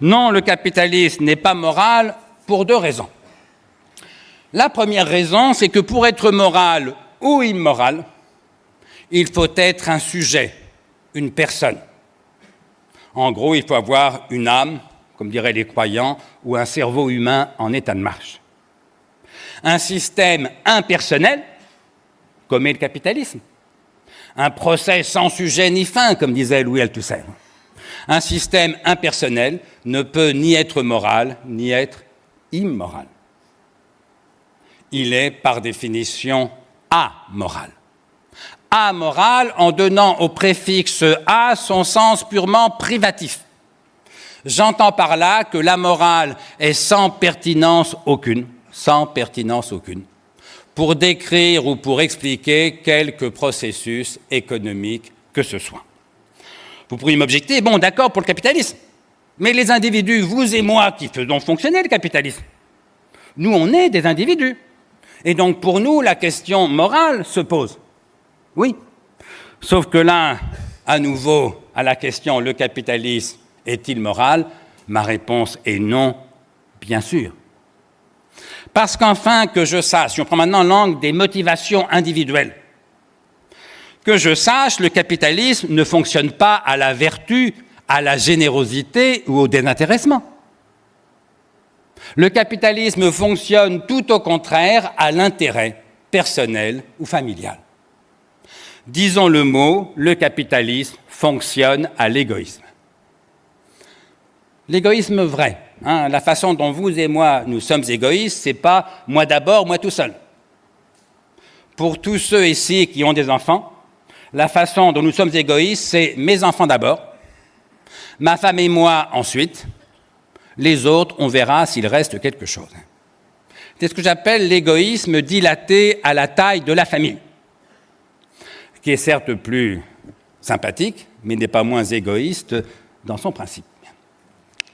Non, le capitalisme n'est pas moral pour deux raisons. La première raison, c'est que pour être moral ou immoral, il faut être un sujet, une personne. En gros, il faut avoir une âme, comme diraient les croyants, ou un cerveau humain en état de marche. Un système impersonnel, comme est le capitalisme. Un procès sans sujet ni fin, comme disait Louis Althusser. Un système impersonnel ne peut ni être moral, ni être immoral. Il est, par définition, amoral. Amoral en donnant au préfixe « a » son sens purement privatif. J'entends par là que la morale est sans pertinence aucune, pour décrire ou pour expliquer quelque processus économique que ce soit. Vous pourriez m'objecter, bon, d'accord pour le capitalisme, mais les individus, vous et moi, qui faisons fonctionner le capitalisme, nous, on est des individus. Et donc, pour nous, la question morale se pose. Oui. Sauf que là, à nouveau, à la question « le capitalisme est-il moral ?», ma réponse est non, bien sûr. Parce qu'enfin, que je sache, si on prend maintenant l'angle des motivations individuelles, que je sache, le capitalisme ne fonctionne pas à la vertu, à la générosité ou au désintéressement. Le capitalisme fonctionne tout au contraire à l'intérêt personnel ou familial. Disons le mot, le capitalisme fonctionne à l'égoïsme. L'égoïsme vrai, la façon dont vous et moi nous sommes égoïstes, c'est pas moi d'abord, moi tout seul. Pour tous ceux ici qui ont des enfants, la façon dont nous sommes égoïstes, c'est mes enfants d'abord, ma femme et moi ensuite, les autres, on verra s'il reste quelque chose. C'est ce que j'appelle l'égoïsme dilaté à la taille de la famille, qui est certes plus sympathique, mais n'est pas moins égoïste dans son principe.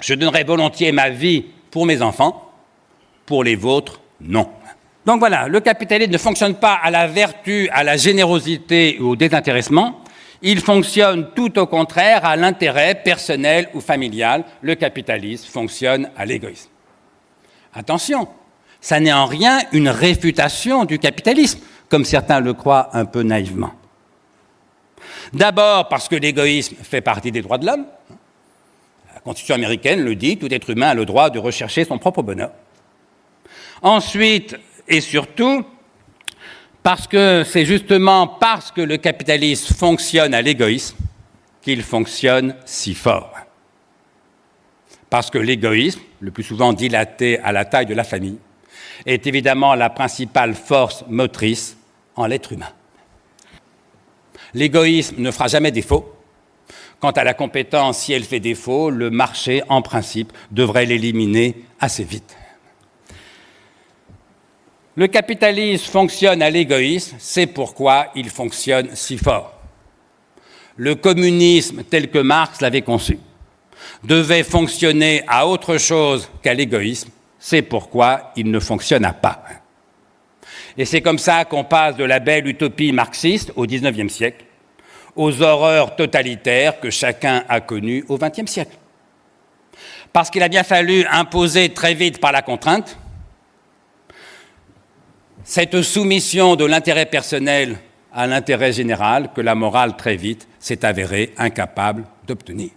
Je donnerais volontiers ma vie pour mes enfants, pour les vôtres, non. Donc voilà, le capitalisme ne fonctionne pas à la vertu, à la générosité ou au désintéressement. Il fonctionne tout au contraire à l'intérêt personnel ou familial. Le capitalisme fonctionne à l'égoïsme. Attention, ça n'est en rien une réfutation du capitalisme, comme certains le croient un peu naïvement. D'abord parce que l'égoïsme fait partie des droits de l'homme. La Constitution américaine le dit, tout être humain a le droit de rechercher son propre bonheur. Ensuite, et surtout, parce que c'est justement parce que le capitalisme fonctionne à l'égoïsme qu'il fonctionne si fort. Parce que l'égoïsme, le plus souvent dilaté à la taille de la famille, est évidemment la principale force motrice en l'être humain. L'égoïsme ne fera jamais défaut. Quant à la compétence, si elle fait défaut, le marché, en principe, devrait l'éliminer assez vite. Le capitalisme fonctionne à l'égoïsme, c'est pourquoi il fonctionne si fort. Le communisme, tel que Marx l'avait conçu, devait fonctionner à autre chose qu'à l'égoïsme, c'est pourquoi il ne fonctionna pas. Et c'est comme ça qu'on passe de la belle utopie marxiste au XIXe siècle aux horreurs totalitaires que chacun a connues au XXe siècle. Parce qu'il a bien fallu imposer très vite par la contrainte cette soumission de l'intérêt personnel à l'intérêt général que la morale très vite s'est avérée incapable d'obtenir.